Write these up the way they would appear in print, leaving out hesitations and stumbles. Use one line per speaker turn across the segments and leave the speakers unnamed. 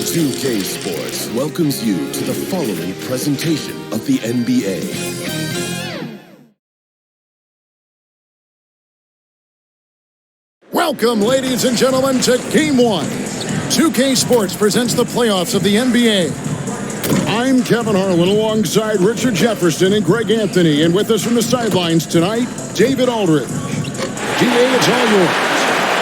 2K Sports welcomes you to the following presentation of the NBA.
Welcome, ladies and gentlemen, to Game 1. 2K Sports presents the playoffs of the NBA. I'm Kevin Harlan alongside Richard Jefferson and Greg Anthony, and with us from the sidelines tonight, David Aldridge. DA, it's all yours.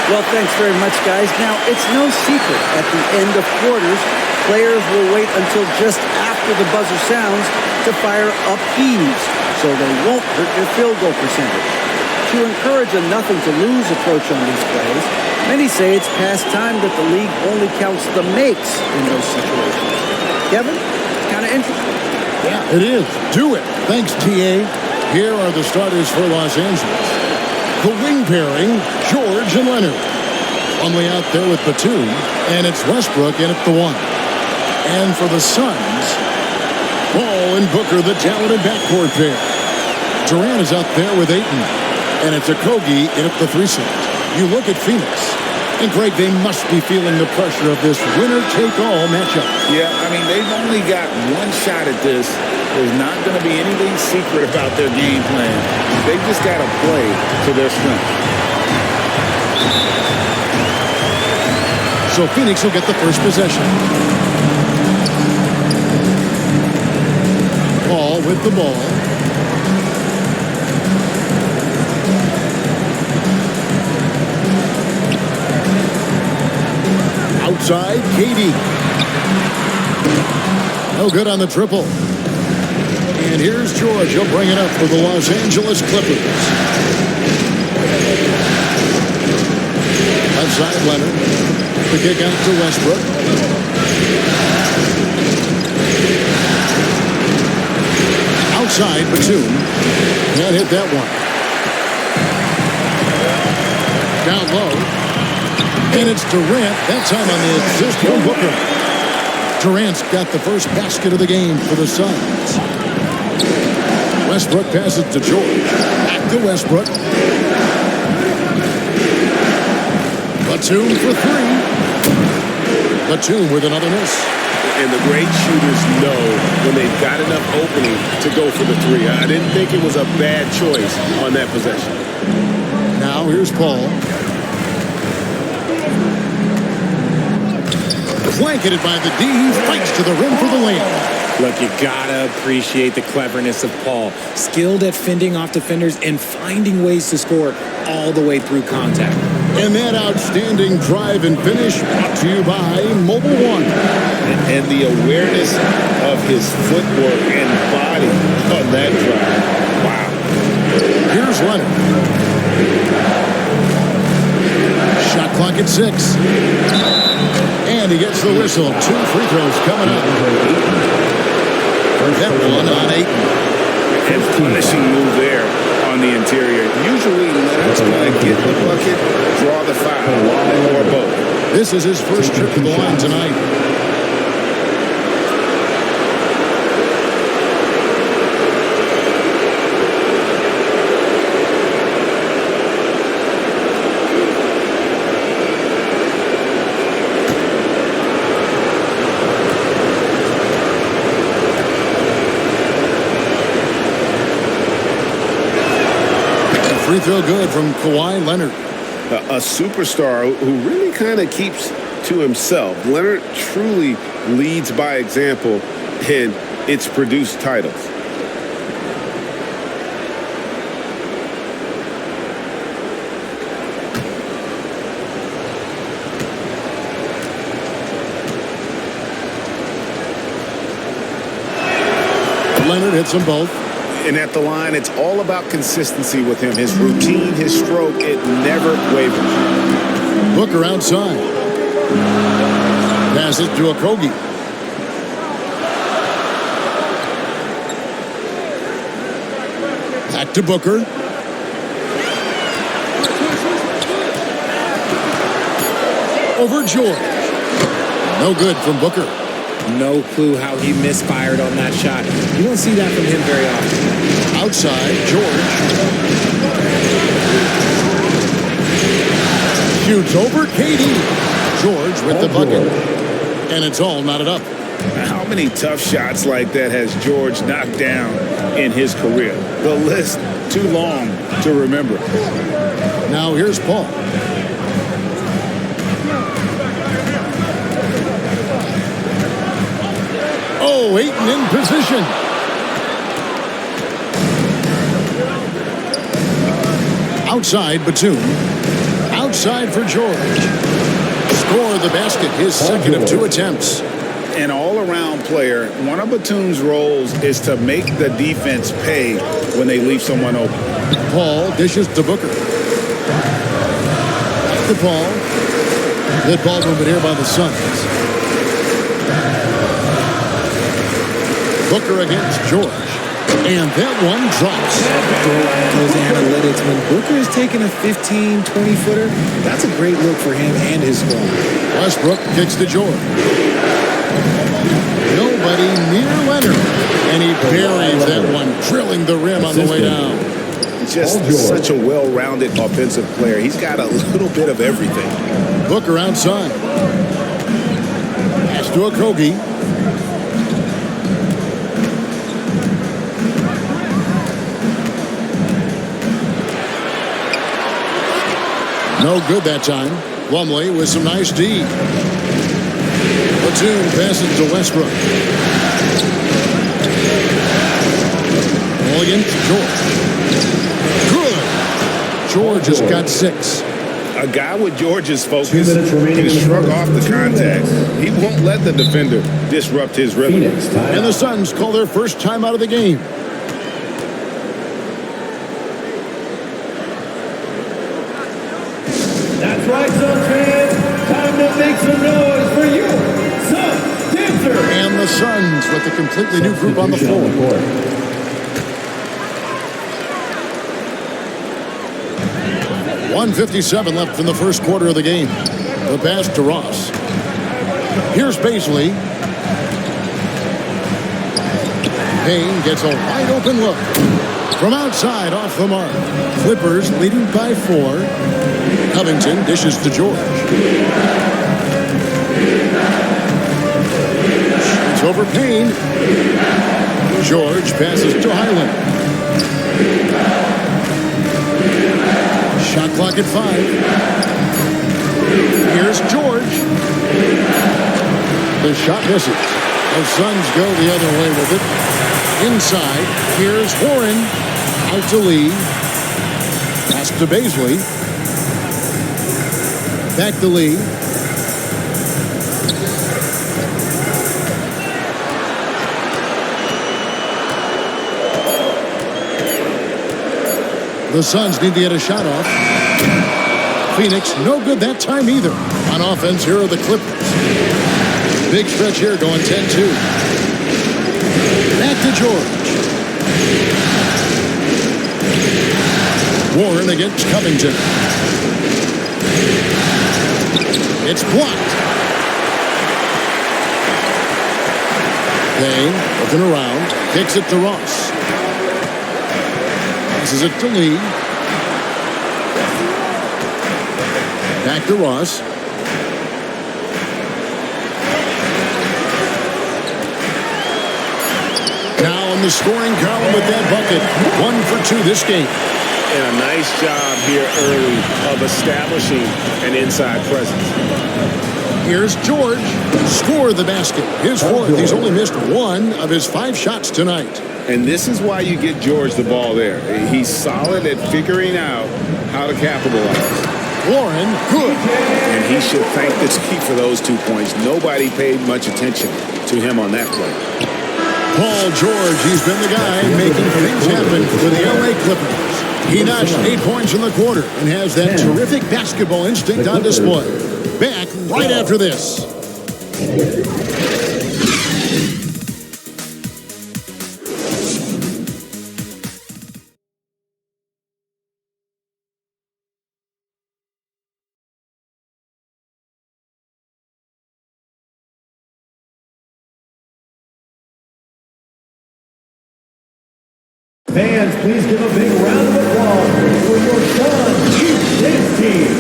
Well, thanks very much, guys. Now, it's no secret at the end of quarters, players will wait until just after the buzzer sounds to fire up heaves, so they won't hurt their field goal percentage. To encourage a nothing-to-lose approach on these plays, many say it's past time that the league only counts the makes in those situations. Kevin, it's kind of interesting.
Yeah, it is. Do it. Thanks, TA. Here are the starters for Los Angeles. The wing pairing, George and Leonard. Conley out there with Batum, and it's Westbrook in at the one. And for the Suns, Paul and Booker, the talented backcourt pair. Durant is out there with Ayton, and it's Okogie in at the threesome. You look at Phoenix, and Greg, they must be feeling the pressure of this winner-take-all matchup.
Yeah, I mean, they've only got one shot at this. There's not going to be anything secret about their game plan. They've just got to play to their strength.
So Phoenix will get the first possession. Paul with the ball. Outside, KD. No good on the triple. And here's George. He'll bring it up for the Los Angeles Clippers. Outside, Leonard. The kick out to Westbrook. Outside, Batum. Can't hit that one. Down low. And it's Durant. That time on the assist from Booker. Durant's got the first basket of the game for the Suns. Westbrook passes to George. Back to Westbrook. Batum for three. Batum with another miss.
And the great shooters know when they've got enough opening to go for the three. I didn't think it was a bad choice on that possession.
Now here's Paul. Blanketed by the D. He fights to the rim for the layup.
Look, you gotta appreciate the cleverness of Paul. Skilled at fending off defenders and finding ways to score all the way through contact.
And that outstanding drive and finish brought to you by Mobile One.
And the awareness of his footwork and body on that drive. Wow.
Here's Leonard. Shot clock at 6. And he gets the whistle. 2 free throws coming up. That one on 8.
And punishing move there on the interior. Usually Leonard's going to get the bucket, draw the foul, or both.
This is his first trip to the line tonight. Free throw good from Kawhi Leonard.
A superstar who really kind of keeps to himself. Leonard truly leads by example, and it's produced titles.
Leonard hits them both.
And at the line, it's all about consistency with him. His routine, his stroke, it never wavers.
Booker outside. Passes to Okogie. Back to Booker. Over George. No good from Booker.
No clue how he misfired on that shot. You don't see that from him very often.
Outside, George. Shoots over KD. George with the bucket. and it's all knotted up.
How many tough shots like that has George knocked down in his career? The list too long to remember.
Now here's Paul. Oh, Ayton in position. Outside, Batum. Outside for George. Score the basket, his second of 2 attempts.
An all-around player, one of Batum's roles is to make the defense pay when they leave someone open.
Paul dishes to Booker. To Paul. Good ball movement here by the Suns. Booker against George. And that one drops.
Those analytics, when Booker is taking a 15, 20-footer, that's a great look for him and his squad.
Westbrook kicks to George. Nobody near Leonard. And he buries that one, drilling the rim on the way down.
Just such a well-rounded offensive player. He's got a little bit of everything.
Booker outside. Pass to Okogie. No good that time. Plumlee with some nice D. Batum passes to Westbrook. Ball against George. Good. George has got 6.
A guy with George's focus can shrug off the contact. He won't let the defender disrupt his rhythm.
And the Suns call their first time out of the game.
That's right, Suns fans. Time to make some noise for you, Suns Dancer.
And the Suns with a completely new group on the floor. 1:57 left in the first quarter of the game. The pass to Ross. Here's Paisley. Payne gets a wide open look. From outside, off the mark. Clippers leading by 4. Covington dishes to George. It's over Payne. George passes to Highland. Shot clock at 5. Here's George. The shot misses. The Suns go the other way with it. Inside, here's Warren. Out to Lee. Pass to Paisley. Back to Lee. The Suns need to get a shot off. Phoenix, no good that time either. On offense, here are the Clippers. Big stretch here going 10-2. Back to George. Warren against Covington. It's blocked. Payne looking around. Takes it to Ross. Passes it to Lee. Back to Ross. Now in the scoring column with that bucket. 1 for 2 this game.
And a nice job here early of establishing an inside presence.
Here's George. Score the basket. His 4th. He's only missed 1 of his 5 shots tonight.
And this is why you get George the ball there. He's solid at figuring out how to capitalize.
Warren, good.
And he should thank the team for those 2 points. Nobody paid much attention to him on that play.
Paul George, he's been the guy making things happen for the LA Clippers. He notched 8 points in the quarter and has that terrific basketball instinct on display. Back right after this.
Fans, please give a big round of applause for your Suns Dance Team.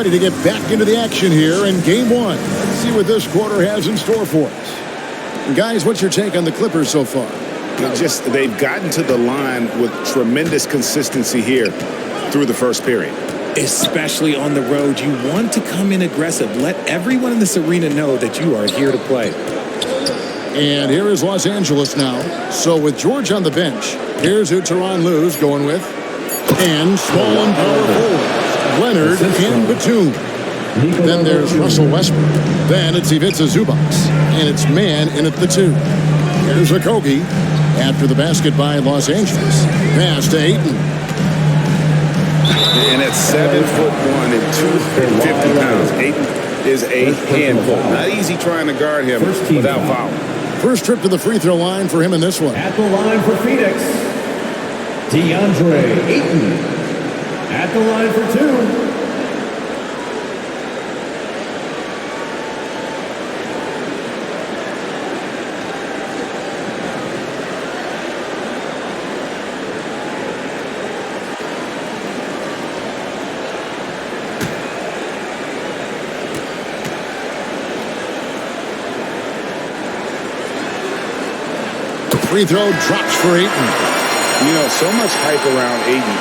ready to get back into the action here in game one. Let's see what this quarter has in store for us. And guys, what's your take on the Clippers so far?
They've gotten to the line with tremendous consistency here through the first period.
Especially on the road, you want to come in aggressive. Let everyone in this arena know that you are here to play.
And here is Los Angeles now. So with George on the bench, here's who Tyronn Lue's going with. And small and power forwards, Leonard and Batum. Then there's Russell Westbrook. Then it's Ivica Zubac. And it's man in at the 2. Here's Okogie. After the basket by Los Angeles. Pass to Ayton.
And at 7'1" and 250 pounds, Ayton is a handful. Not easy trying to guard him without foul.
First trip to the free throw line for him in this one.
At the line for Phoenix, DeAndre Ayton. At the line for 2.
Free throw drops for Ayton.
You know, so much hype around Ayton.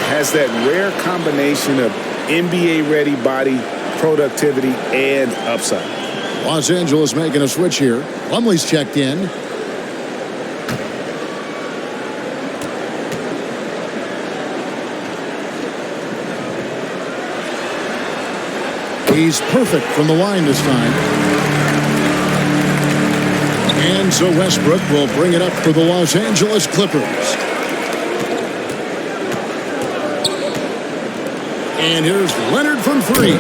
Has that rare combination of NBA-ready body, productivity, and upside.
Los Angeles making a switch here. Plumlee's checked in. He's perfect from the line this time. And so Westbrook will bring it up for the Los Angeles Clippers. And here's Leonard from 3.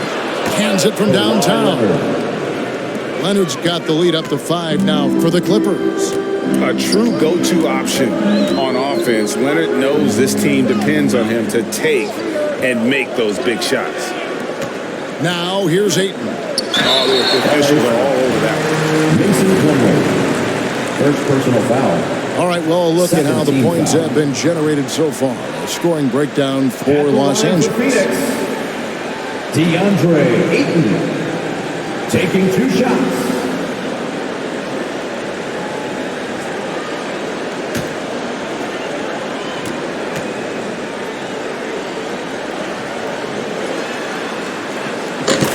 Hands it from downtown. Leonard's got the lead up to 5 now for the Clippers.
A true go-to option on offense. Leonard knows this team depends on him to take and make those big shots.
Now here's Ayton.
Oh, the officials are all over that one.
First personal foul.
All right, well, look at how the points have been generated so far. A scoring breakdown for Los Angeles.
Phoenix, DeAndre Ayton taking 2 shots.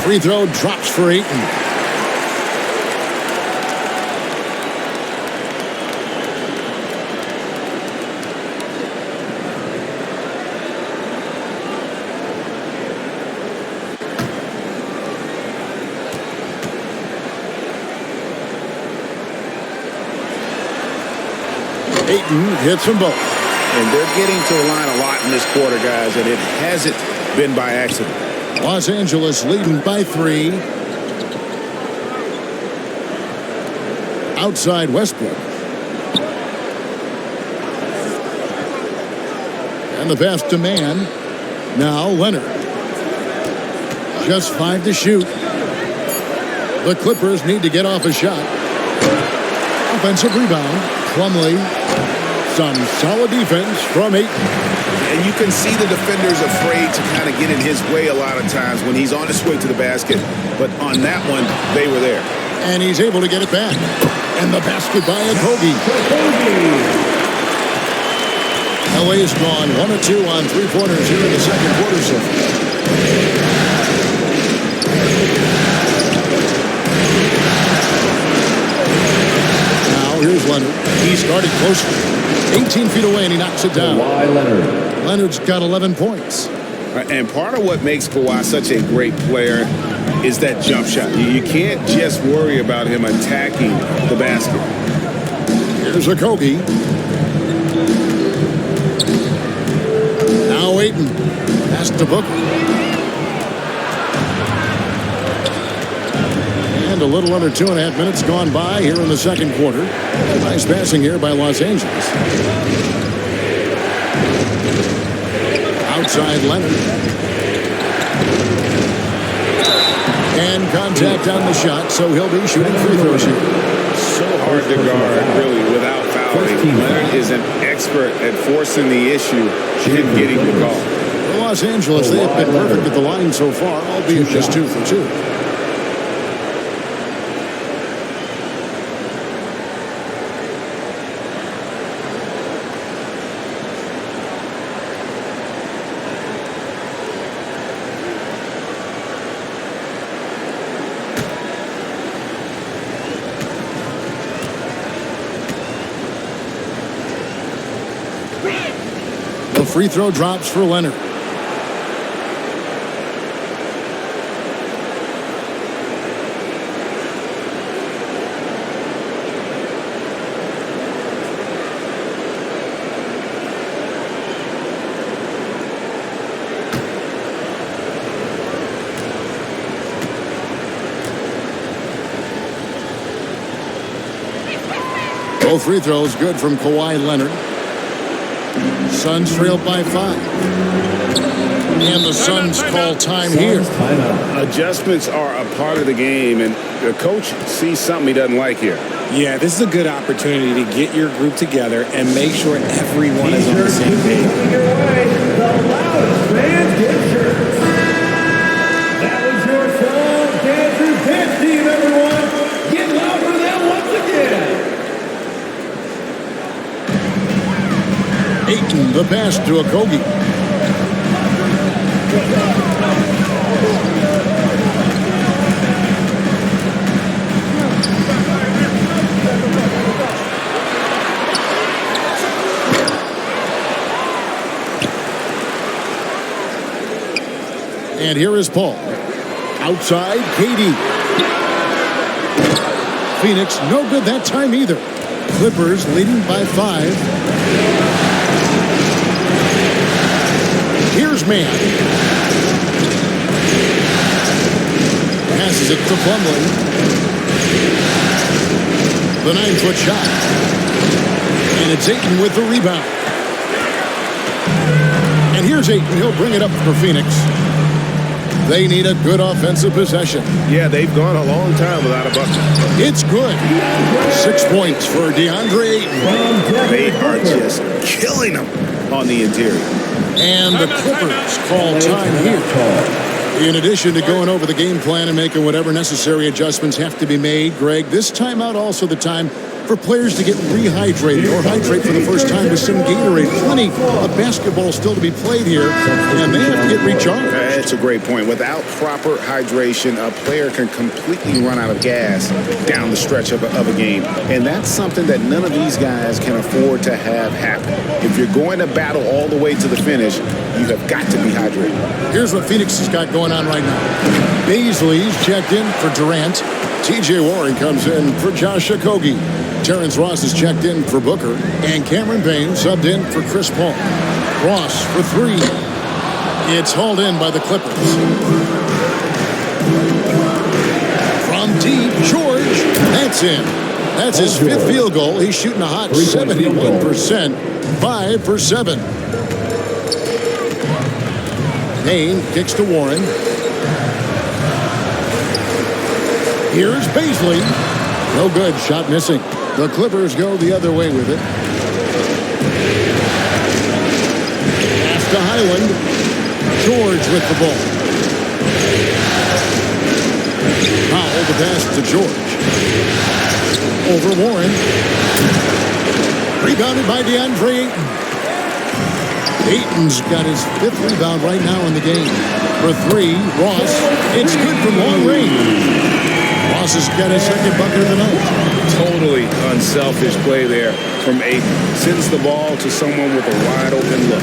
Free throw drops for Ayton. Ayton hits them both.
And they're getting to the line a lot in this quarter, guys, and it hasn't been by accident.
Los Angeles leading by 3. Outside Westbrook. And the pass to man. Now Leonard. Just 5 to shoot. The Clippers need to get off a shot. Offensive rebound. Plumlee. Some solid defense from Ayton.
And you can see the defenders afraid to kind of get in his way a lot of times when he's on his way to the basket. But on that one, they were there.
And he's able to get it back. And the basket by Okogie. LA's gone 1 of 2 on 3-pointers here in the second quarter so far. Now here's Leonard. He started closely. 18 feet away and he knocks it down. Leonard's got 11 points.
And part of what makes Kawhi such a great player is that jump shot. You can't just worry about him attacking the basket.
Here's Okogie. Now Ayton. Pass to Booker. And a little under 2.5 minutes gone by here in the second quarter. Nice passing here by Los Angeles. Outside Leonard. And contact on the shot, so he'll be shooting free throws here.
So hard to guard, really, without fouling. Leonard is an expert at forcing the issue and getting the call.
The Los Angeles, they have been perfect at the line so far, albeit just 2 for 2. The free throw drops for Leonard. Both free throws good from Kawhi Leonard. Suns trailed by 5. And the Suns call time here.
Adjustments are a part of the game, and the coach sees something he doesn't like here.
Yeah, this is a good opportunity to get your group together and make sure everyone is on the same page.
Your way, the loudest fans get shirts. That was your song, Dance Through 15, everyone. Get loud for them once again.
Ayton, the pass to Okogie. And here is Paul. Outside, KD. Phoenix, no good that time either. Clippers leading by 5. Here's Mann. Passes it to Plumlee. The 9-foot shot. And it's Ayton with the rebound. And here's Ayton. He'll bring it up for Phoenix. They need a good offensive possession.
Yeah, they've gone a long time without a bucket.
It's good. 6 points for DeAndre Ayton.
They are just killing them on the interior.
And the Clippers call time here. In addition to going over the game plan and making whatever necessary adjustments have to be made, Greg, this timeout also the time for players to get rehydrated or hydrate for the first time with some Gatorade. Plenty of basketball still to be played here, and they have to get recharged.
That's a great point. Without proper hydration, a player can completely run out of gas down the stretch of a game. And that's something that none of these guys can afford to have happen. If you're going to battle all the way to the finish, you have got to be hydrated.
Here's what Phoenix has got going on right now. Baisley's checked in for Durant. T.J. Warren comes in for Josh Okogie. Terrence Ross is checked in for Booker. And Cameron Payne subbed in for Chris Paul. Ross for 3. It's hauled in by the Clippers. From deep, George. That's in. That's his 5th field goal. He's shooting a hot 71%. 5 for 7. Payne kicks to Warren. Here's Baisley. No good. Shot missing. The Clippers go the other way with it. Pass to Highland. George with the ball. Powell the pass to George. Over Warren. Rebounded by DeAndre Ayton. Ayton's got his 5th rebound right now in the game. For 3, Ross. It's good from long range. Ross has got his 2nd bucket of the night.
Totally unselfish play there from Ayton. Sends the ball to someone with a wide open look.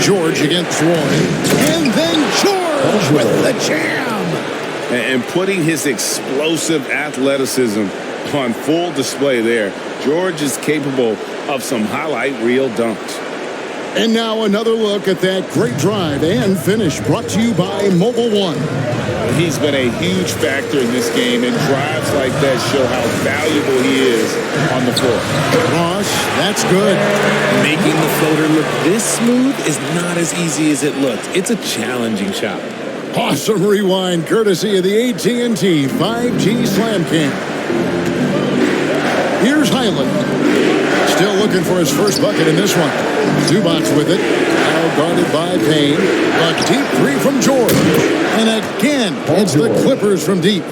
George against Warren. And then George with the jam.
And putting his explosive athleticism on full display there. George is capable of some highlight reel dunks.
And now another look at that great drive and finish brought to you by Mobile One.
He's been a huge factor in this game, and drives like that show how valuable he is on the floor.
Ross, that's good.
Making the floater look this smooth is not as easy as it looks. It's a challenging shot.
Awesome rewind courtesy of the AT&T 5G Slam Cam. Here's Highland. Still looking for his first bucket in this one. Zubac's with it. Now guarded by Payne. A deep three from George. And again, it's the Clippers from deep.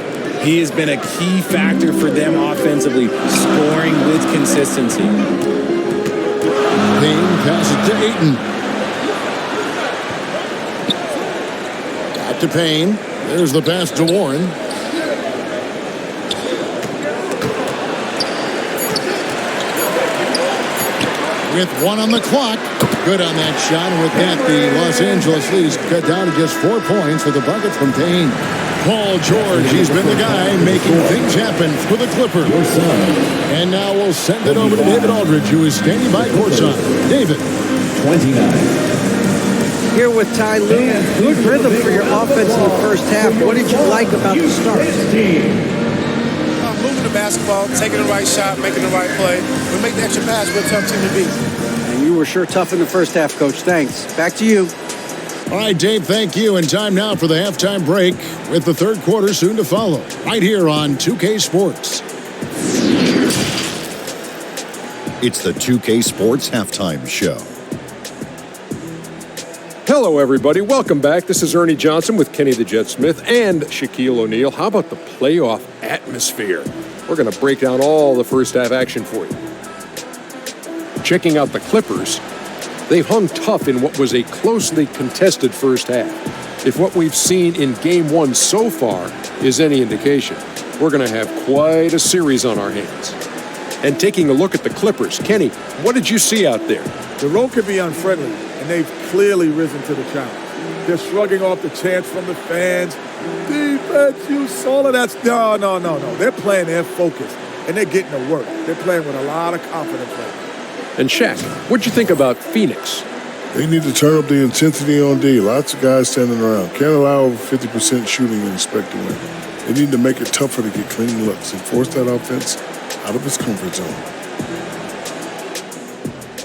He has been a key factor for them offensively, scoring with consistency.
Payne passes to Ayton. Back to Payne. There's the pass to Warren. With 1 on the clock. Good on that shot. And with that, the Los Angeles lead cut down to just 4 points with a bucket from Payne. Paul George, he's been the guy making things happen for the Clippers. And now we'll send it over to David Aldridge, who is standing by courtside. David.
29.
Here with Ty Lue, good rhythm for your offense in the first half. What did you like about the start?
Moving the basketball, taking the right shot, making the right play. We make the extra pass, we're a tough team to beat.
And you were sure tough in the first half, Coach. Thanks. Back to you.
All right, Dave, thank you. And time now for the halftime break with the third quarter soon to follow. Right here on 2K Sports.
It's the 2K Sports Halftime Show.
Hello, everybody. Welcome back. This is Ernie Johnson with Kenny the Jet Smith and Shaquille O'Neal. How about the playoff atmosphere? We're going to break down all the first half action for you. Checking out the Clippers, they hung tough in what was a closely contested first half. If what we've seen in Game 1 so far is any indication, we're going to have quite a series on our hands. And taking a look at the Clippers, Kenny, what did you see out there?
The road can be unfriendly, and they've clearly risen to the challenge. They're shrugging off the chants from the fans. Defense, you saw it. That's no. They're playing their focus, and they're getting to work. They're playing with a lot of confidence right now.
And Shaq, what'd you think about Phoenix?
They need to turn up the intensity on D. Lots of guys standing around. Can't allow over 50% shooting and expect to win. They need to make it tougher to get clean looks and force that offense out of its comfort zone.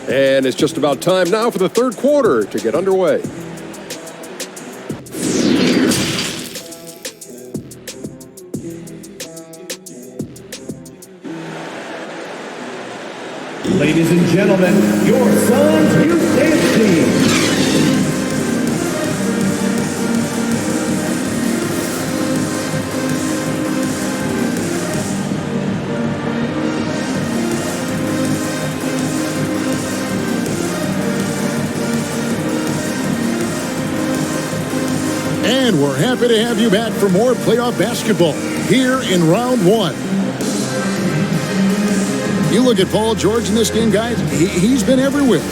And it's just about time now for the third quarter to get underway.
Ladies and gentlemen, your Suns Youth Dance Team.
And we're happy to have you back for more playoff basketball here in round 1. You look at Paul George in this game, guys, he's been everywhere.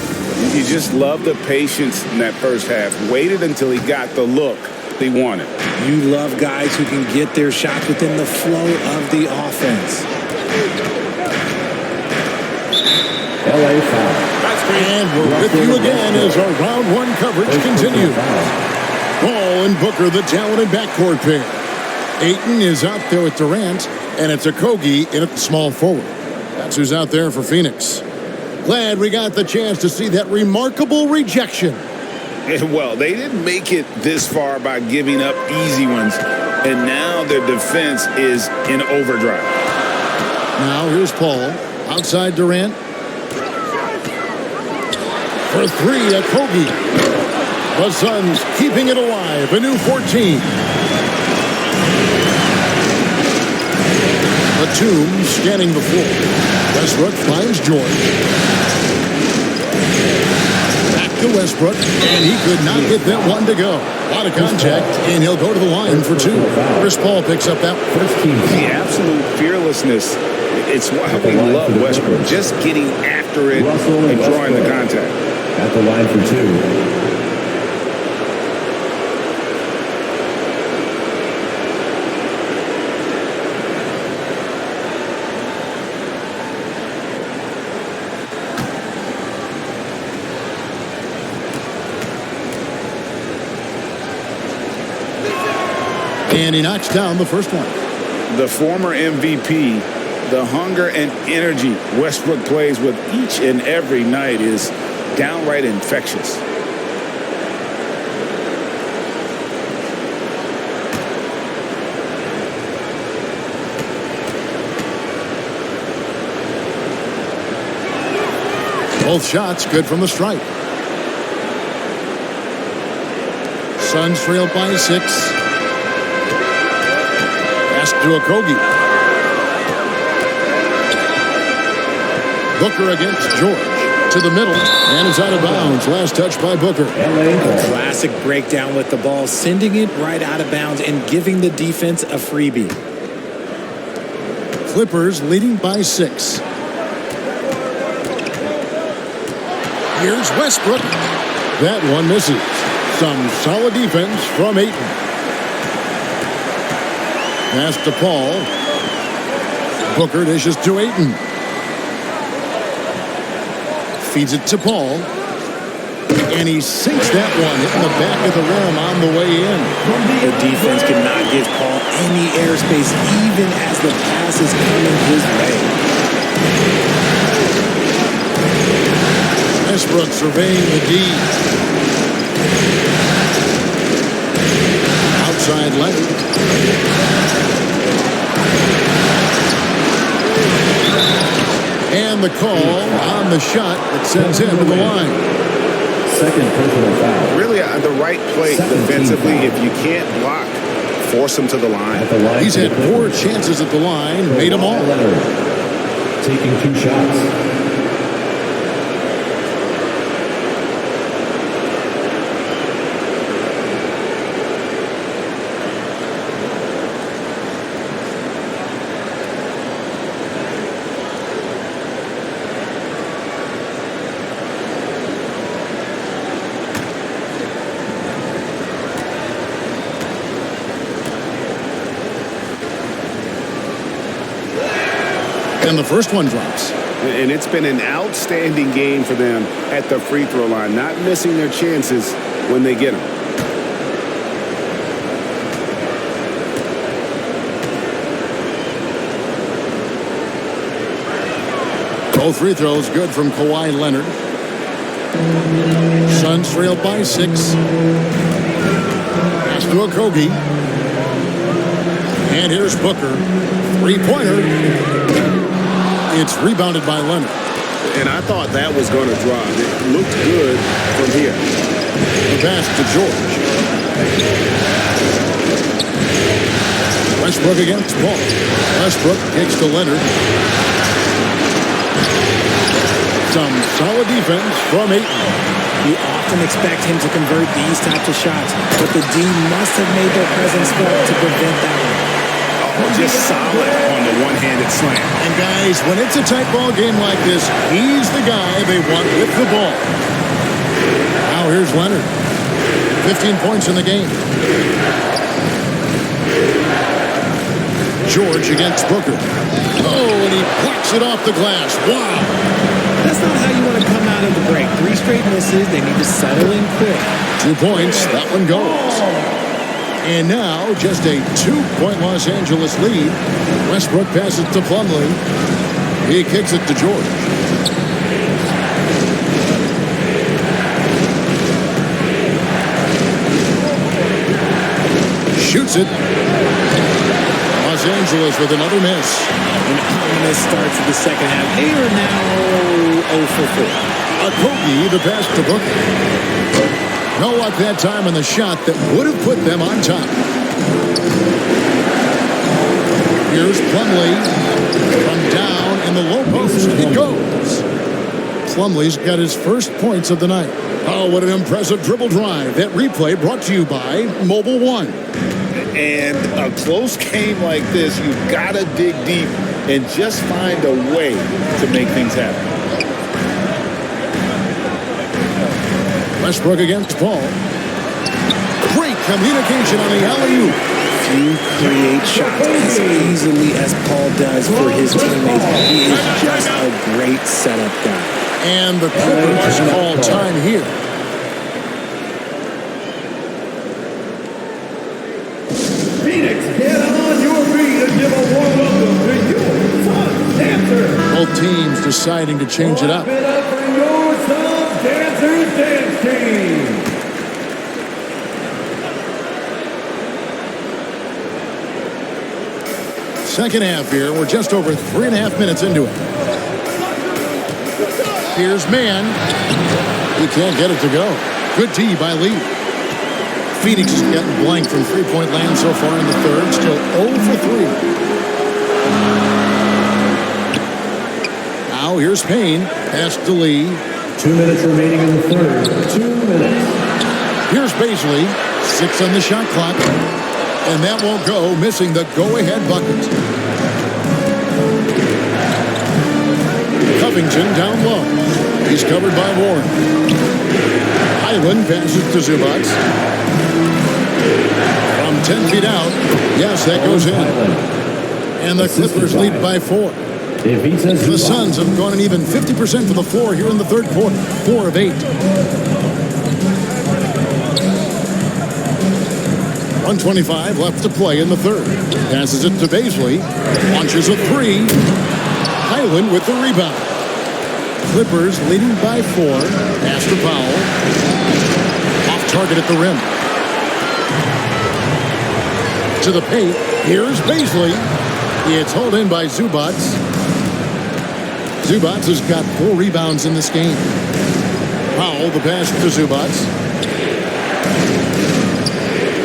You just love the patience in that first half. Waited until he got the look they wanted.
You love guys who can get their shots within the flow of the offense.
LA foul.
And we're with you again as our round 1 coverage continues. Ball and Booker, the talented backcourt pair. Ayton is out there with Durant, and it's Okogie in at the small forward. That's who's out there for Phoenix. Glad we got the chance to see that remarkable rejection.
Well, they didn't make it this far by giving up easy ones, and now their defense is in overdrive.
Now here's Paul, outside Durant. For 3, Okogie. The Suns keeping it alive, a new 14. Batum scanning the floor. Westbrook finds George. Back to Westbrook, and he could not get that one to go. A lot of contact, and he'll go to the line for 2. Chris Paul picks up that one.
The absolute fearlessness. It's why we love Westbrook. Just getting after it and drawing the contact.
At the line for 2.
And he knocks down the first one.
The former MVP, the hunger and energy Westbrook plays with each and every night is downright infectious.
Both shots good from the stripe. Suns trail by 6. Pass to Okogie. Booker against George. To the middle, and it's out of bounds. Last touch by Booker.
A classic breakdown with the ball, sending it right out of bounds and giving the defense a freebie.
Clippers leading by 6. Here's Westbrook. That one misses. Some solid defense from Ayton. Pass to Paul. Booker dishes to Ayton. Feeds it to Paul. And he sinks that one, hitting the back of the rim on the way in.
The defense cannot give Paul any airspace, even as the pass is coming his way.
Westbrook surveying the D. Outside Leonard. And the call on the shot that sends him to the line.
Second personal foul.
Really the right play defensively. If you can't block, force him to the line.
He's had 4 chances at the line, made them all.
Taking 2 shots.
And the first one drops.
And it's been an outstanding game for them at the free throw line, not missing their chances when they get them.
Both free throws good from Kawhi Leonard. Suns trail by 6. Pass to Okogie. And here's Booker. Three-pointer. It's rebounded by Leonard.
And I thought that was going to drop. It looked good from here.
The pass to George. Westbrook against Paul. Westbrook kicks to Leonard. Some solid defense from Ayton.
You often expect him to convert these types of shots, but the D must have made their presence felt to prevent that one.
Just solid on the one-handed slam.
And guys, when it's a tight ball game like this, he's the guy they want with the ball. Now here's Leonard. 15 points in the game. George against Booker. Oh, and he plucks it off the glass. Wow.
That's not how you want to come out of the break. 3 straight misses. They need to settle in quick.
2 points. That one goes. And now, just a 2-point Los Angeles lead. Westbrook passes to Plumlee. He kicks it to George. Shoots it. Los Angeles with another miss.
An ominous start to the second half. They are now 0 for 4.
Okogie, the pass to Booker. No luck that time on the shot that would have put them on top. Here's Plumlee from down in the low post. It goes. Plumlee's got his first points of the night. Oh, what an impressive dribble drive. That replay brought to you by Mobile One.
And a close game like this, you've got to dig deep and just find a way to make things happen.
Westbrook against Paul. Great communication on the alley-oop.
Few create shots as easily as Paul does for his teammates. He is just a great setup guy.
And the Clippers call time here.
Phoenix, get on your feet and give a warm welcome to your Suns Dancers.
Both teams deciding to change it up.
Warm it up for your Suns Dancers dance team.
Second half here. We're just over 3.5 minutes into it. Here's man. He can't get it to go. Good D by Lee. Phoenix is getting blank from three-point land so far in the third. Still 0 for 3. Now here's Payne. Pass to Lee.
2 minutes remaining in the third. 2 minutes.
Here's Baisley. 6 on the shot clock. And that won't go, missing the go-ahead bucket. Covington down low. He's covered by Warren. Highland passes to Zubac. From 10 feet out. Yes, that goes in. And the Clippers lead by 4. The Suns have gone an even 50% to the floor here in the third quarter. 4 of 8. 1:25 left to play in the third. Passes it to Baisley. Launches a 3. Highland with the rebound. Clippers leading by 4. Pass to Powell. Off target at the rim. To the paint. Here's Baisley. It's hauled in by Zubac. Zubac has got 4 rebounds in this game. Powell, the pass to Zubac.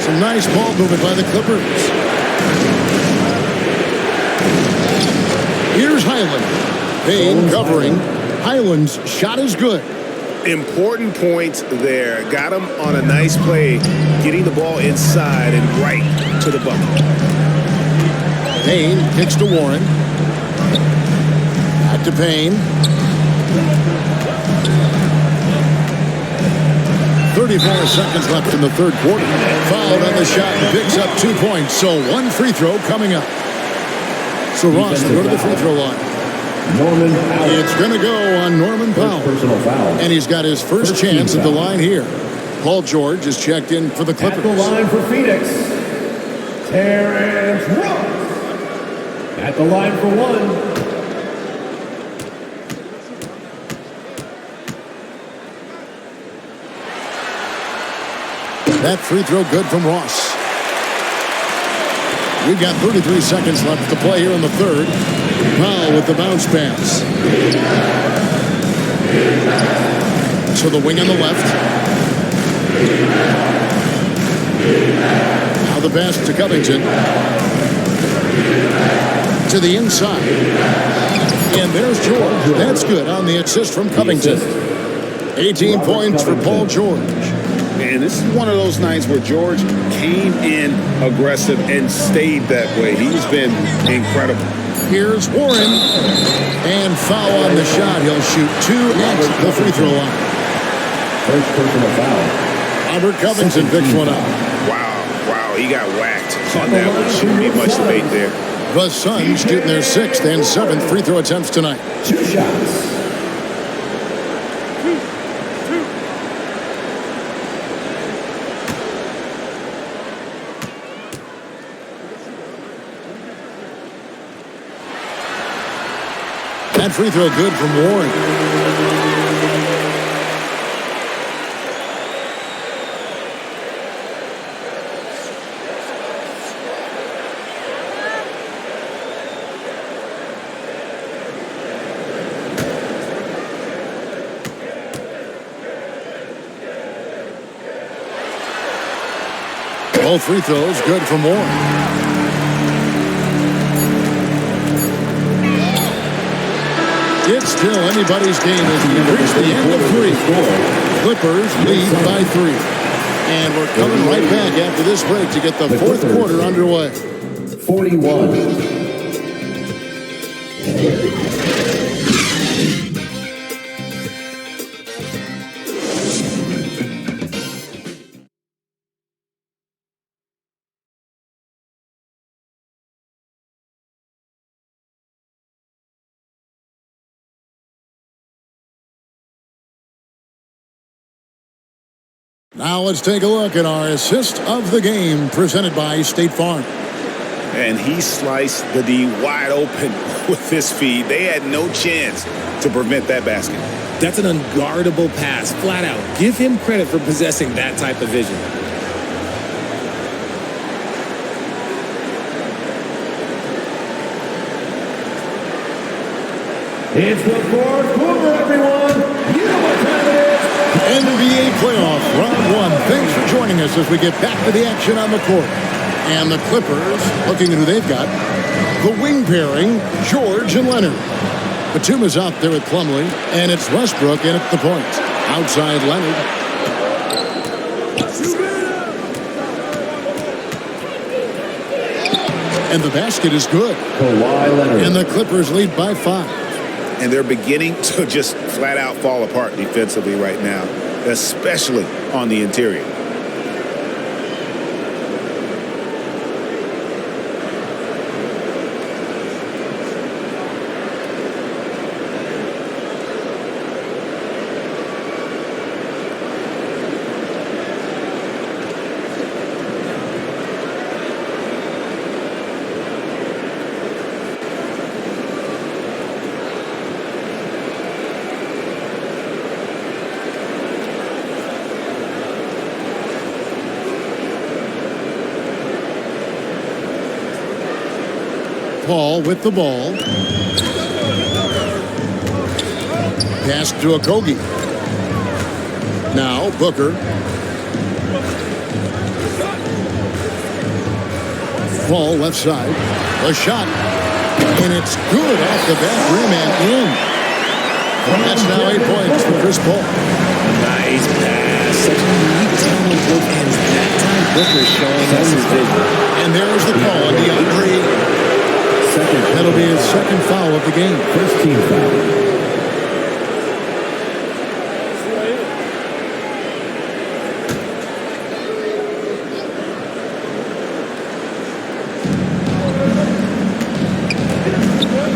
Some nice ball movement by the Clippers. Here's Highland. Payne covering. Highland's shot is good.
Important points there. Got him on a nice play, getting the ball inside and right to the bucket.
Payne kicks to Warren. Back to Payne. 34 seconds left in the third quarter. Fouled on the shot and picks up 2 points. So 1 free throw coming up. So Ross will go to the free throw line.
Norman Powell.
It's going to go on Norman Powell.
Personal foul.
And he's got his first chance at the line here. Paul George is checked in for the Clippers.
At the line for Phoenix, Terrence Ross. At the line for 1.
That free throw good from Ross. We've got 33 seconds left to play here in the third. Powell with the bounce pass. To the wing on the left. Now the pass to Covington. To the inside. And there's George. That's good on the assist from Covington. 18 points for Paul George.
Man, this is one of those nights where George came in aggressive and stayed that way. He's been incredible.
Here's Warren. And foul on the shot. He'll shoot 2 at the free throw line.
First personal foul.
Robert Covington picks one up.
Wow, he got whacked on that one. Shouldn't be much debate there.
The Suns shooting their 6th and 7th free throw attempts tonight.
2 shots.
That free throw good from Warren. Both free throws good from Warren. It's still anybody's game as we reach the end of 3. Clippers lead by 3. And we're coming right back after this break to get the fourth quarter underway.
41.
Now let's take a look at our assist of the game presented by State Farm.
And he sliced the D wide open with his feed. They had no chance to prevent that basket.
That's an unguardable pass, flat out. Give him credit for possessing that type of vision.
It's the fourth quarter, everyone. You know what time it is.
NBA playoff round one. Thanks for joining us as we get back to the action on the court. And the Clippers, looking at who they've got, the wing pairing, George and Leonard. Batum is out there with Plumlee, and it's Westbrook in at the point. Outside Leonard. And the basket is good. And the Clippers lead by 5.
And they're beginning to just flat out fall apart defensively right now, especially on the interior.
Paul with the ball. Pass to Okogie. Now Booker. Paul left side. A shot. And it's good off the back rim and in. That's now 8 points for Chris Paul.
Nice pass. Such a unique talent on both ends. That time Booker showing us his vision.
And there's the call on DeAndre. That'll be his second foul of the game.
First team foul.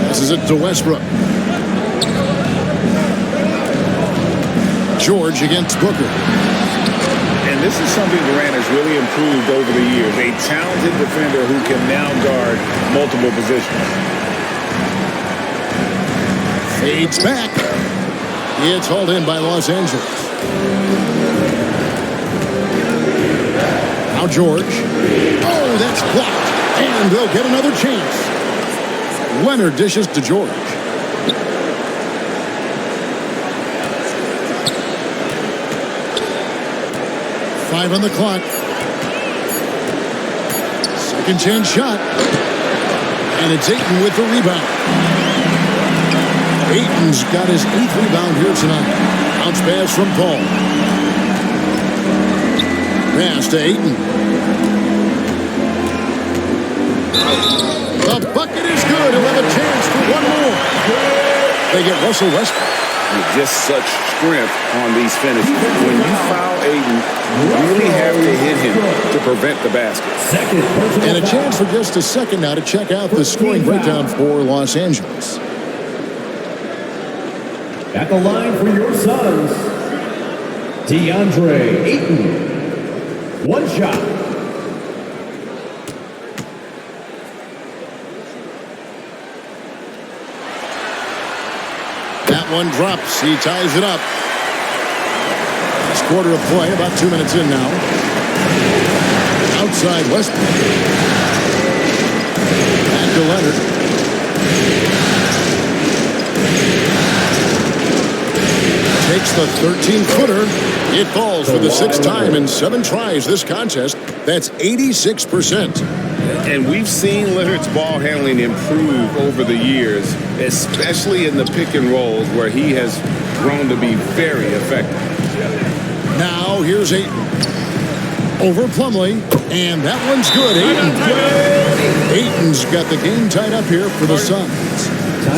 This is it to Westbrook. George against Booker.
And this is something Durant has really improved over the years. A talented defender who can now guard multiple positions.
Fades back. It's hauled in by Los Angeles. Now George. Oh, that's blocked. And they'll get another chance. Leonard dishes to George. Five on the clock. Second chance shot. And it's Ayton with the rebound. Ayton's got his 8th rebound here tonight. Bounce pass from Paul. Pass to Ayton. The bucket is good. He'll have a chance for one more. They get Russell Westbrook.
With just such strength on these finishes. When you foul Ayton, you really have to hit him to prevent the basket.
And a chance for just a second now to check out the scoring breakdown for Los Angeles.
At the line for your Suns, DeAndre Ayton. One shot.
That one drops. He ties it up. Last quarter of play, about 2 minutes in now. Outside Westbrook. Back to Leonard. Takes the 13-footer. It falls for the 6th time in 7 tries this contest. That's 86%.
And we've seen Leonard's ball handling improve over the years, especially in the pick and rolls where he has grown to be very effective.
Now here's Ayton. Over Plumlee. And that one's good. Ayton's got the game tied up here for the Suns.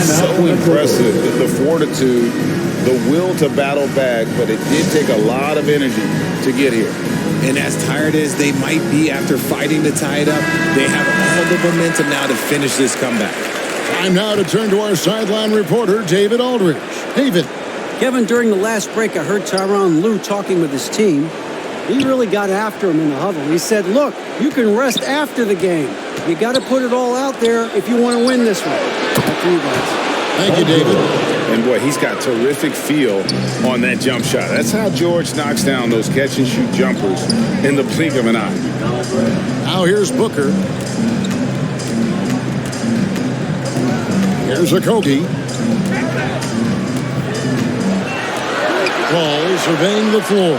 So impressive. The fortitude, the will to battle back, but it did take a lot of energy to get here.
And as tired as they might be after fighting to tie it up, they have all the momentum now to finish this comeback.
Time now to turn to our sideline reporter, David Aldridge. David.
Kevin, during the last break, I heard Tyronn Lue talking with his team. He really got after him in the huddle. He said, look, you can rest after the game. You got to put it all out there if you want to win this one. Back to you guys.
Thank you, David.
And boy, he's got terrific feel on that jump shot. That's how George knocks down those catch-and-shoot jumpers in the blink of an eye.
Now here's Booker. Here's Okogie. Ball surveying the floor.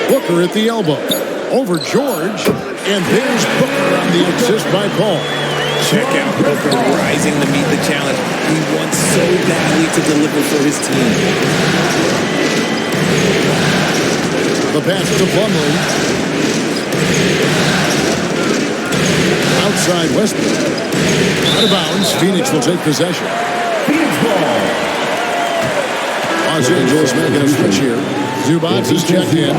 Booker at the elbow. Over George. And there's Booker on the assist by Paul.
Check out Booker rising to meet the challenge. He wants so badly to deliver for his team.
The pass to Plumlee. Outside Westbrook. Out of bounds. Phoenix will take possession.
Phoenix ball.
Los Angeles making a switch here. Zubac is checked in.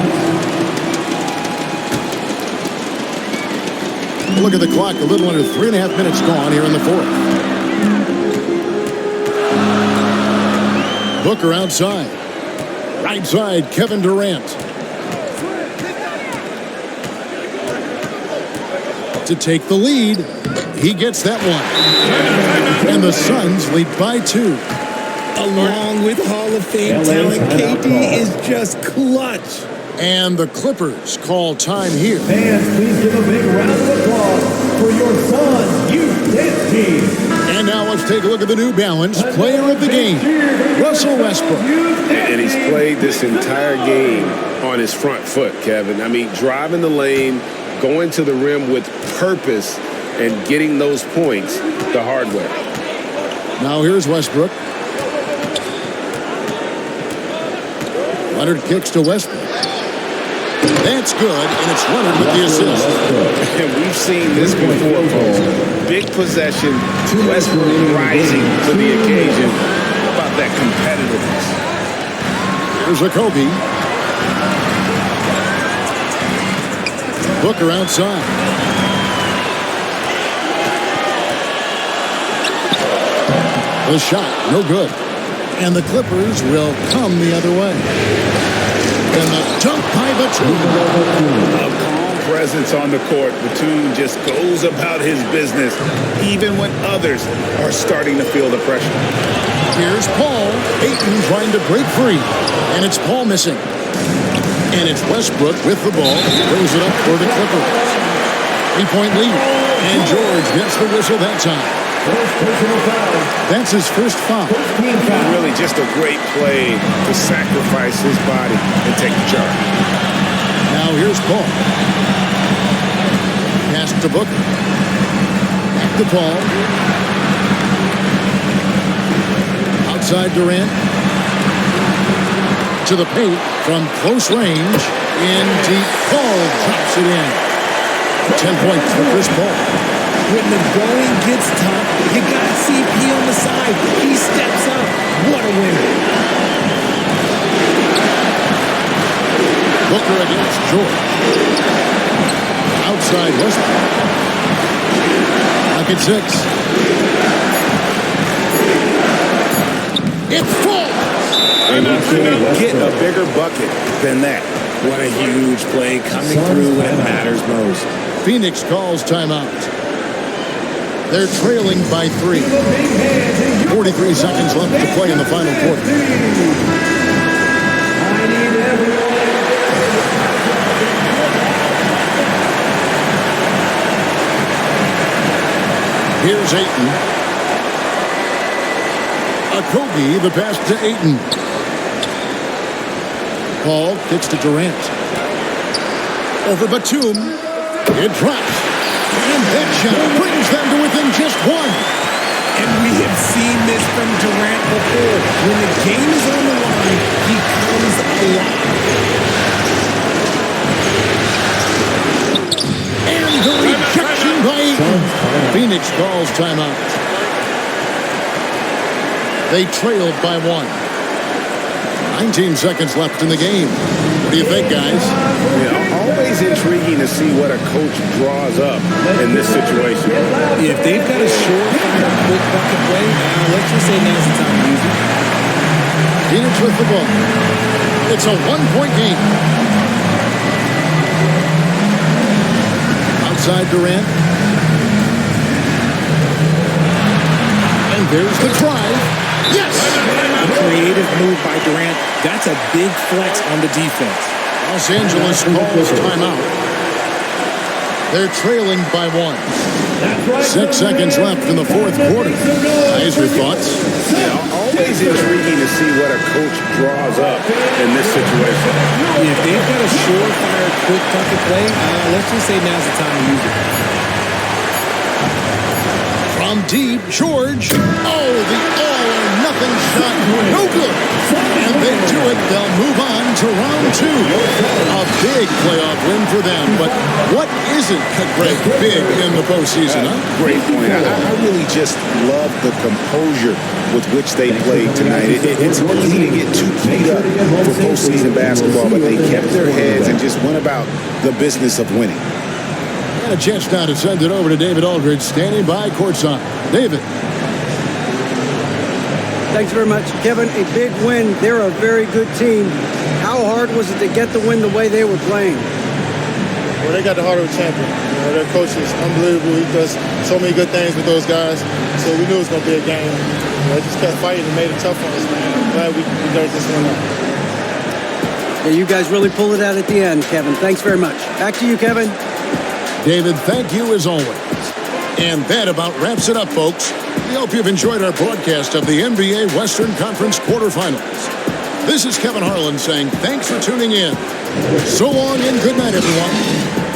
Look at the clock. A little under 3.5 minutes gone here in the fourth. Booker outside. Right side, Kevin Durant. To take the lead. He gets that one. And the Suns lead by 2.
Along with Hall of Fame talent, KD is just clutch.
And the Clippers call time here.
Fans, please give a big round of applause for your Suns Youth Dance Team.
And now let's take a look at the New Balance player of the game, Russell Westbrook.
And he's played this entire game on his front foot, Kevin. I mean, driving the lane, going to the rim with purpose, and getting those points the hard way.
Now here's Westbrook. Leonard kicks to Westbrook. That's good, and it's Leonard with the assist.
And we've seen this before, folks. Big possession, Westbrook rising to the occasion. How about that competitiveness?
Here's a Kobe. Booker outside. The shot, no good. And the Clippers will come the other way. And the dunk by Batum.
A calm presence on the court. Batum just goes about his business, even when others are starting to feel the pressure.
Here's Paul. Ayton trying to break free. And it's Paul missing. And it's Westbrook with the ball. Brings it up for the Clippers. 3-point lead. And George gets the whistle that time. That's his first foul.
Really just a great play to sacrifice his body and take the charge.
Now here's Paul. Pass to Booker. Back to Paul. Outside Durant. To the paint from close range. In deep. Paul drops it in. 10 points for Chris Paul.
When the going gets tough, you got CP on the side. He steps up. What a winner.
Booker against George. Outside Westbrook. Look at 6. It falls.
And you couldn't get a bigger bucket than that.
What a huge play coming through when it matters most.
Phoenix calls timeout. They're trailing by 3. 43 seconds left to play in the final quarter. Here's Ayton. Kobe, the pass to Ayton. Paul kicks to Durant. Over Batum. It drops. And that shot brings them to within just 1.
And we have seen this from Durant before. When the game is on the line, he comes alive.
And the rejection by Ayton. Phoenix calls timeout. They trailed by 1. 19 seconds left in the game. What do you think, guys?
Always intriguing to see what a coach draws up in this situation.
If they've got a short-fire quick bucket play, let's just say now's the time to use it.
Phoenix with the ball. It's a 1-point game. Outside Durant. And there's the drive. Yes!
A creative move by Durant. That's a big flex on the defense.
Los Angeles calls timeout. They're trailing by 1. 6 seconds left in the fourth quarter. Guys, your thoughts?
Yeah, always intriguing to see what a coach draws up in this situation.
If they've got a surefire, quick bucket play, let's just say now's the time to use it.
From deep, George. Oh, the all-or-nothing shot. No good. And they do it. They'll move on to round two. A big playoff win for them. But what isn't Greg big in the postseason, huh?
Great point. I really just love the composure with which they played tonight. It's easy to get too keyed up for postseason basketball, but they kept their heads and just went about the business of winning.
And a chance now to send it over to David Aldridge, standing by courtside. David.
Thanks very much, Kevin. A big win. They're a very good team. How hard was it to get the win the way they were playing?
Well, they got the heart of a champion. Their coach is unbelievable. He does so many good things with those guys. So we knew it was going to be a game. They just kept fighting and made it tough on us, man. I'm glad we got this one out.
Yeah, you guys really pulled it out at the end, Kevin. Thanks very much. Back to you, Kevin.
David, thank you as always. And that about wraps it up, folks. We hope you've enjoyed our broadcast of the NBA Western Conference quarterfinals. This is Kevin Harlan saying thanks for tuning in. So long and good night, everyone.